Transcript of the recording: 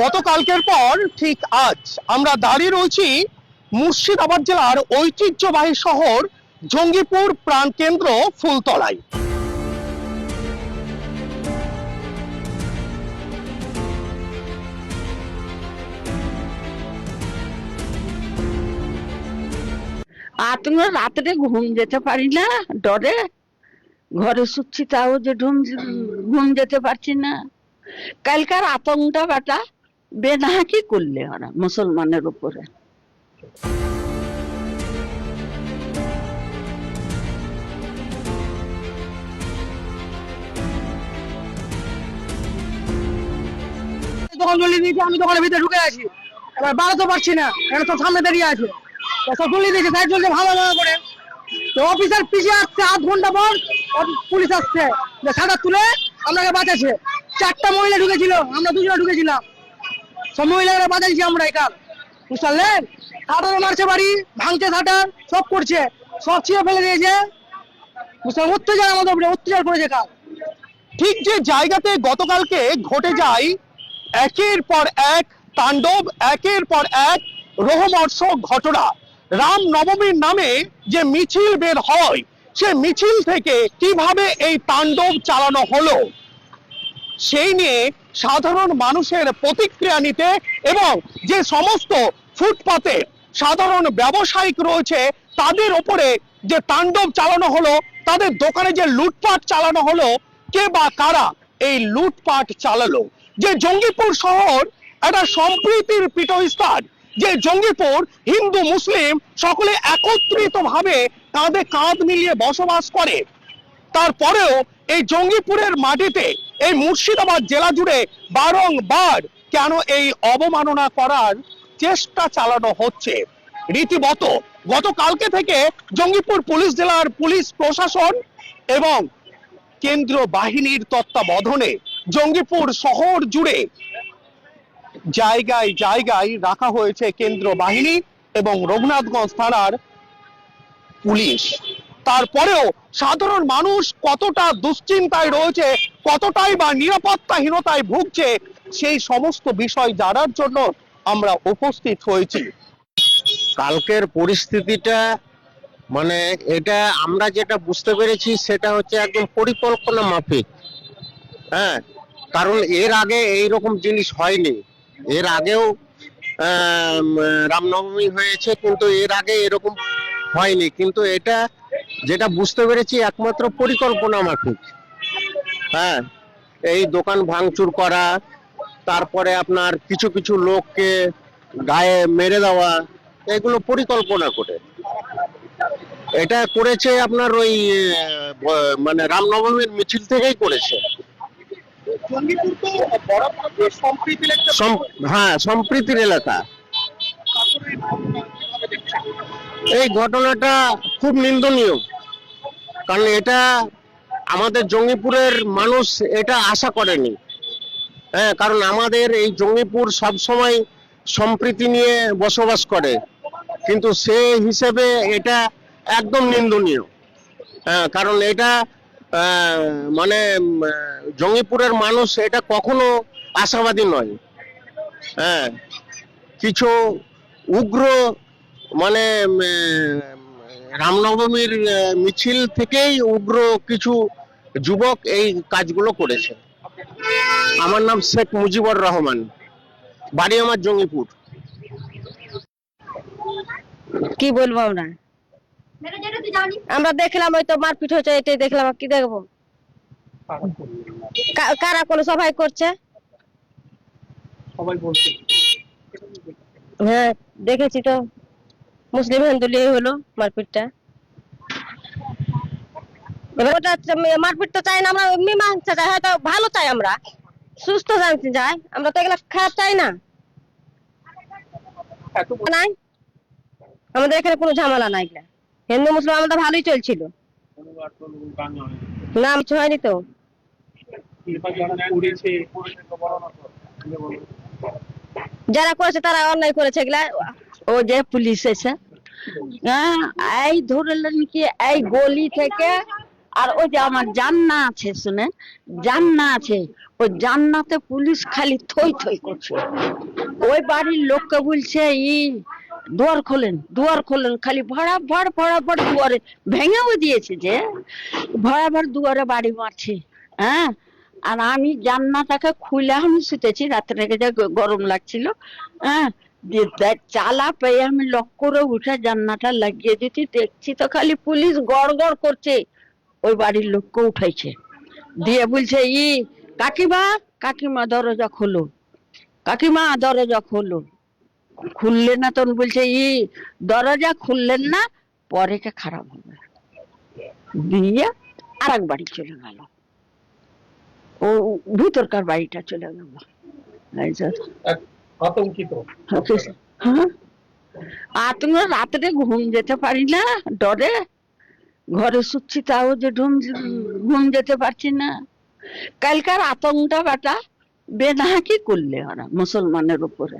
গতকালকের পর ঠিক আজ আমরা দাঁড়িয়ে রয়েছি মুর্শিদাবাদ জেলার ঐতিহ্যবাহী শহর জঙ্গিপুর প্রাণকেন্দ্র ফুলতলায়। আর তুমি রাত্রে ঘুম যেতে পারি না, ডরে ঘরে শুচ্ছি, তাও যে ঘুম যেতে পারছি না। কালকার আতঙ্কটা বাটা বেনাকি করলে ওরা মুসলমানের উপরে। দোকান জ্বলিয়ে দিয়েছে, আমি দোকানের ভিতরে ঢুকে আছি, এবার বাড়াতে পারছি না, এখানে সব সামনে দাঁড়িয়ে আছে, সব জ্বলিয়ে দিয়েছে, সাইড চলছে ভাঙা ভাঙা করে। তো অফিসার পিছিয়ে আসছে, আধ ঘন্টা পর পুলিশ আসছে, সাদা তুলে আপনাকে বাঁচাচ্ছে। 4টা মহিলা ঢুকেছিল, আমরা 2 জন ঢুকেছিলাম, সব মহিলারা বাঁচাইছি আমরা এখান, বুঝলেন। শাটার মারছে, বাড়ি ভাঙছে, শাটার সব করছে, সব ছিঁড়ে ফেলে দিয়েছে, বুঝলেন। অত্যাচার আমাদের উপরে অত্যাচার করেছে কাল। ঠিক যে জায়গাতে গতকালকে ঘটে যায় একের পর এক তাণ্ডব, একের পর এক রোমহর্ষক ঘটনা, রাম নবমীর নামে যে মিছিল বের হয়, সে মিছিল থেকে কিভাবে এই তাণ্ডব চালানো হলো সেই নিয়ে সাধারণ মানুষের প্রতিক্রিয়া নিতে এবং যে সমস্ত ফুটপাতে সাধারণ ব্যবসায়িক রয়েছে তাদের ওপরে যে তাণ্ডব চালানো হলো, তাদের দোকানে যে লুটপাট চালানো হলো, কে বা কারা এই লুটপাট চালালো। যে জঙ্গিপুর শহর একটা সম্প্রীতির পীঠস্থান, যে জঙ্গিপুর হিন্দু মুসলিম সকলে একত্রিত ভাবে কাঁধে কাঁধ মিলিয়ে বসবাস করে, তারপরেও এই জঙ্গিপুরের মাটিতে এই মুর্শিদাবাদ জেলা জুড়ে বারংবার কেন এই অবমাননা করার চেষ্টা চালানো হচ্ছে। রীতিমতো গতকালকে থেকে জঙ্গিপুর পুলিশ জেলার পুলিশ প্রশাসন এবং কেন্দ্র বাহিনীর তত্ত্বাবধানে জঙ্গিপুর শহর জুড়ে জায়গায় জায়গায় রাখা হয়েছে কেন্দ্র বাহিনী এবং রঘুনাথগঞ্জ থানার পুলিশ। তারপরেও সাধারণ মানুষ কতটা দুশ্চিন্তায় রয়েছে, কতটাই বা নিরাপত্তাহীনতায় ভুগছে, সেই সমস্ত বিষয় জানার জন্য আমরা উপস্থিত হয়েছি। কালকের পরিস্থিতিটা মানে এটা আমরা যেটা বুঝতে পেরেছি সেটা হচ্ছে একদম পরিকল্পনা মাফিক। হ্যাঁ, কারণ এর আগে এইরকম জিনিস হয়নি। এর আগেও রামনবমী হয়েছে, কিন্তু এর আগে এরকম হয়নি। কিন্তু এটা যেটা বুঝতে পেরেছি একমাত্র পরিকল্পনা মাফিক। হ্যাঁ, এই দোকান ভাঙচুর করা, তারপরে আপনার কিছু কিছু লোককে গায়ে মেরে দেওয়া, এগুলো পরিকল্পনা করে এটা করেছে আপনার ওই মানে রামনবমীর মিছিল থেকেই করেছে। হ্যাঁ, সম্প্রীতির এলাকা। এই ঘটনাটা খুব নিন্দনীয়, কারণ এটা আমাদের জঙ্গিপুরের মানুষ এটা আশা করেনি। হ্যাঁ, কারণ আমাদের এই জঙ্গিপুর সব সময় সম্প্রীতি নিয়ে বসবাস করে, কিন্তু সে হিসেবে এটা একদম নিন্দনীয়। হ্যাঁ, কারণ এটা মানে জঙ্গিপুরের মানুষ এটা কখনো আশাবাদী নয়। হ্যাঁ, কিছু উগ্র মানে রামনবমীর মিছিল থেকেই উগ্র কিছু যুবক এই কাজগুলো করেছে। আমার নাম শেখ মুজিবুর রহমান, বাড়ি আমার জঙ্গিপুর। কি বলবো আমরা দেখলাম, ওই তো মারপিট হচ্ছে, এটাই দেখলাম, কি দেখবো। কারা কোনো সবাই করছে, হ্যাঁ দেখেছি তো, মুসলিম হিন্দু নিয়ে হলো মারপিটটা। এবার ওটা মারপিট তো চাই না আমরা, মীমাংসা চাই, হয়তো ভালো চাই, আমরা সুস্থ শান্তি চাই, আমরা তো এগুলো খারাপ চাই না। নাই, আমাদের এখানে কোনো ঝামেলা নাই, হিন্দু মুসলিম আমাদের ভালোই চলছিল, না কিছু হয়নি তো। যারা করেছে তারা অন্যায় করেছে এগুলা। ও যে পুলিশ এসে এই ধরলেন কি এই গলি থেকে, আর ওই যে আমার জান্না আছে, শুনে জান্না আছে, ওই জান্নাতে পুলিশ খালি থই থই করছে। ওই বাড়ির লোককে বলছে দুয়ার খোলেন, খালি ভড়াভড় দুয়ারে ভেঙেও দিয়েছে, যে ভড়াভড় দুয়ারে বাড়ি মারছে। হ্যাঁ, আর আমি জান্নাটাকে খুলে আমি শুতেছি, রাত্রে রেখে যা গরম লাগছিল। হ্যাঁ, চালা পেয়ে আমি লক করে উঠে জান্নাটা লাগিয়ে দিতে দেখছি তো খালি পুলিশ গড় করছে। ওই বাড়ির লোককে উঠাইছে, দিয়ে বলছে কাকিমা দরজা খোলো, কাকিমা দরজা খোলো। খুললে না, তখন বলছে দরজা খুললেন না, পরে কে খারাপ হবে। দিয়ে আর এক বাড়ি চলে গেল, ও ভিতরকার বাড়িটা চলে গেল। আতঙ্কিত। হ্যাঁ, আতঙ্ক, রাত্রে ঘুম যেতে পারি না ডরে, ঘরে শুচ্ছি তাও যে ঘুম যেতে পারছি না। কালকার আতঙ্কটা বেটা বেনাকি করলে ওরা মুসলমানের উপরে।